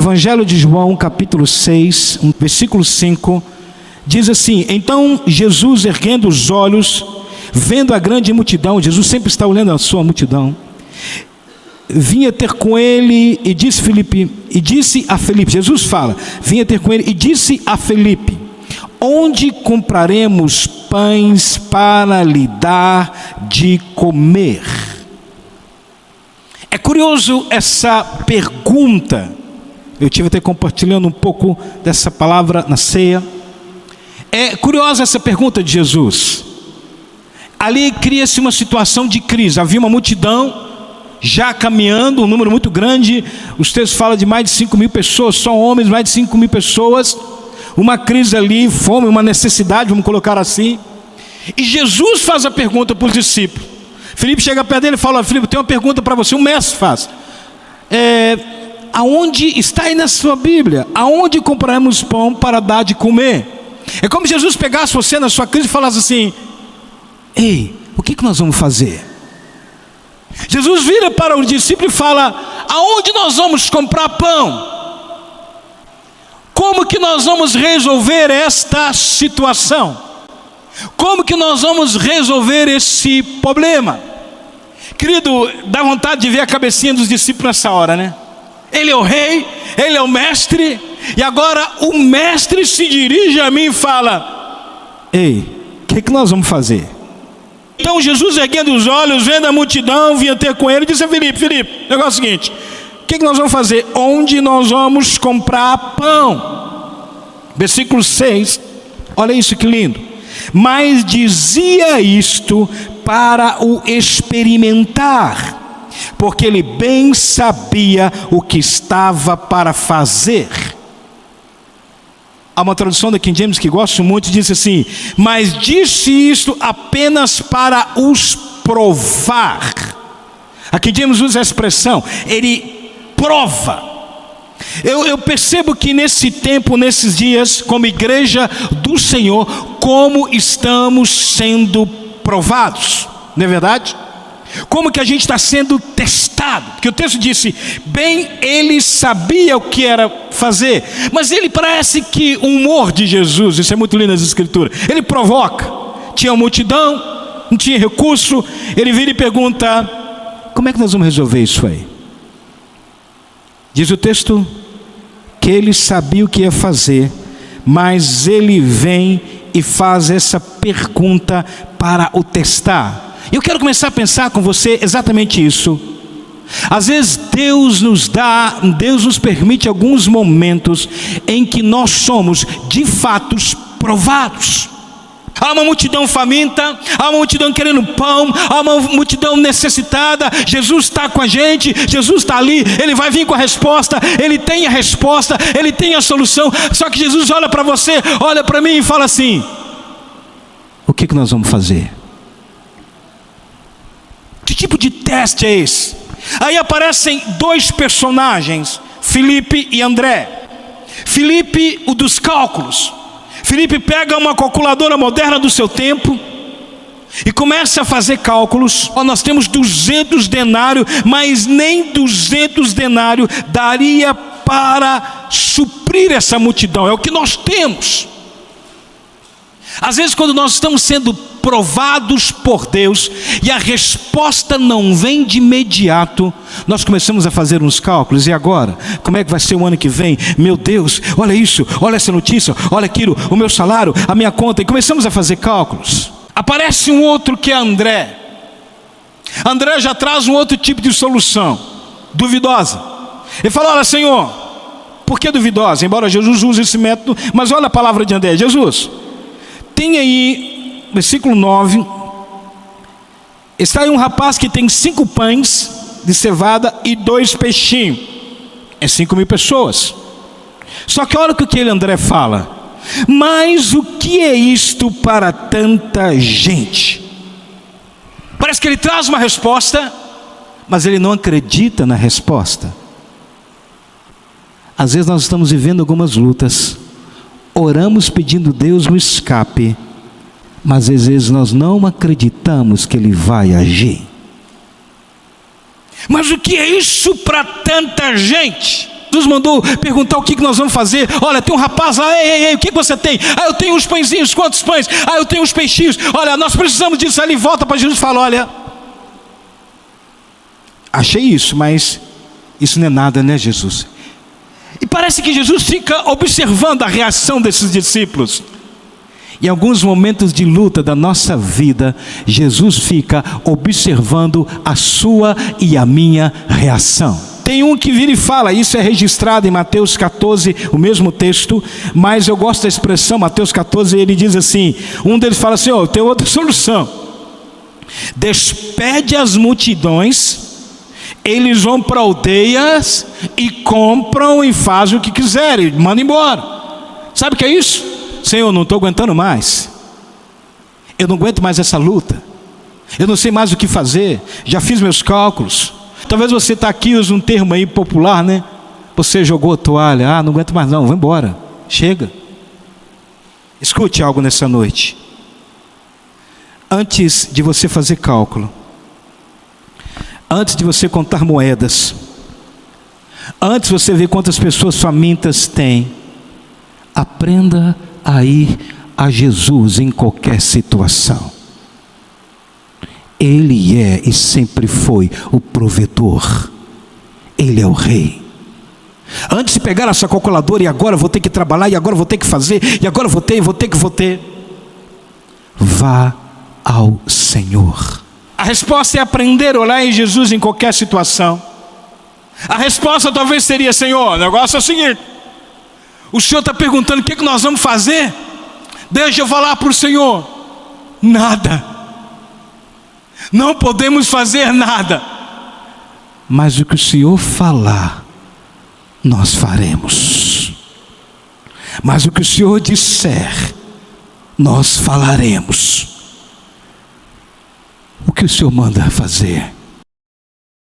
Evangelho de João, capítulo 6, versículo 5, diz assim: então Jesus, erguendo os olhos, vendo a grande multidão, Jesus sempre está olhando a sua multidão, vinha ter com ele e disse a Felipe, Jesus fala, vinha ter com ele e disse a Felipe: onde compraremos pães para lhe dar de comer? É curioso essa pergunta. Eu estive até compartilhando um pouco dessa palavra na ceia. É curiosa essa pergunta de Jesus. Ali cria-se uma situação de crise. Havia uma multidão já caminhando, um número muito grande. Os textos falam de mais de 5.000 pessoas, só homens, mais de 5.000 pessoas. Uma crise ali, fome, uma necessidade, vamos colocar assim. E Jesus faz a pergunta para os discípulos. Filipe chega perto dele e fala: Filipe, tem uma pergunta para você. O mestre faz. Aonde está aí na sua Bíblia? Aonde compraremos pão para dar de comer? É como se Jesus pegasse você na sua crise e falasse assim: ei, o que nós vamos fazer? Jesus vira para o discípulo e fala: aonde nós vamos comprar pão? Como que nós vamos resolver esta situação? Como que nós vamos resolver esse problema? Querido, dá vontade de ver a cabecinha dos discípulos nessa hora, né? Ele é o rei, ele é o mestre, e agora o mestre se dirige a mim e fala: ei, o que nós vamos fazer? Então Jesus, erguendo os olhos, vendo a multidão, vinha ter com ele e disse a Filipe: o negócio é o seguinte, o que nós vamos fazer? Onde nós vamos comprar pão? Versículo 6, olha isso que lindo. Mas dizia isto para o experimentar, porque ele bem sabia o que estava para fazer. Há uma tradução da King James que gosto muito, diz assim: mas disse isto apenas para os provar. A King James usa a expressão, ele prova. Eu percebo que nesse tempo, nesses dias, como igreja do Senhor, como estamos sendo provados, não é verdade? Como que a gente está sendo testado? Porque o texto disse, bem, ele sabia o que era fazer, mas ele parece que o humor de Jesus, isso é muito lindo nas escrituras, ele provoca. Tinha uma multidão, não tinha recurso, ele vira e pergunta: como é que nós vamos resolver isso aí? Diz o texto que ele sabia o que ia fazer, mas ele vem e faz essa pergunta para o testar. Eu quero começar a pensar com você exatamente isso. Às vezes Deus nos permite alguns momentos em que nós somos de fato provados. Há uma multidão faminta, há uma multidão querendo pão, há uma multidão necessitada. Jesus está com a gente, Jesus está ali, Ele vai vir com a resposta, Ele tem a resposta, Ele tem a solução. Só que Jesus olha para você, olha para mim e fala assim: o que nós vamos fazer? Que tipo de teste é esse? Aí aparecem dois personagens, Filipe e André. Filipe, o dos cálculos. Filipe pega uma calculadora moderna do seu tempo e começa a fazer cálculos. Nós temos 200 denários, mas nem 200 denários daria para suprir essa multidão. É o que nós temos. Às vezes, quando nós estamos sendo provados por Deus e a resposta não vem de imediato, nós começamos a fazer uns cálculos. E agora? Como é que vai ser o ano que vem? Meu Deus, olha isso, olha essa notícia, olha aquilo, o meu salário, a minha conta. E começamos a fazer cálculos. Aparece um outro que é André. André já traz um outro tipo de solução, duvidosa. Ele fala: olha, Senhor, por que duvidosa? Embora Jesus use esse método, mas olha a palavra de André. Jesus, tem aí, versículo 9, está aí um rapaz que tem 5 pães de cevada e 2 peixinhos. É 5.000 pessoas. Só que olha o que ele, André, fala: mas o que é isto para tanta gente? Parece que ele traz uma resposta, mas ele não acredita na resposta. Às vezes nós estamos vivendo algumas lutas, oramos pedindo a Deus um escape, mas às vezes nós não acreditamos que Ele vai agir. Mas o que é isso para tanta gente? Jesus mandou perguntar o que nós vamos fazer. Olha, tem um rapaz lá, ei, o que você tem? Eu tenho uns pãezinhos, quantos pães? Eu tenho uns peixinhos. Olha, nós precisamos disso. Aí ele volta para Jesus e fala, olha, achei isso, mas isso não é nada, né, Jesus? E parece que Jesus fica observando a reação desses discípulos. Em alguns momentos de luta da nossa vida, Jesus fica observando a sua e a minha reação. Tem um que vira e fala, isso é registrado em Mateus 14, o mesmo texto, mas eu gosto da expressão, Mateus 14, ele diz assim, um deles fala assim, eu tenho outra solução. Despede as multidões, eles vão para aldeias e compram e fazem o que quiserem, mandam embora. Sabe o que é isso? Senhor, não estou aguentando mais. Eu não aguento mais essa luta. Eu não sei mais o que fazer. Já fiz meus cálculos. Talvez você está aqui, usa um termo aí popular, né? Você jogou a toalha. Não aguento mais não, vou embora. Chega. Escute algo nessa noite. Antes de você fazer cálculo, antes de você contar moedas, antes de você ver quantas pessoas famintas tem, aprenda a ir a Jesus em qualquer situação. Ele é e sempre foi o provedor. Ele é o rei. Antes de pegar a sua calculadora e agora vou ter que trabalhar, e agora vou ter que fazer, e agora vou ter, vá ao Senhor. A resposta é aprender a olhar em Jesus em qualquer situação. A resposta talvez seria, Senhor, o negócio é o seguinte, o Senhor está perguntando o que nós vamos fazer? Deixa eu falar para o Senhor, nada, não podemos fazer nada, mas o que o Senhor falar, nós faremos, mas o que o Senhor disser, nós falaremos. O que o Senhor manda fazer?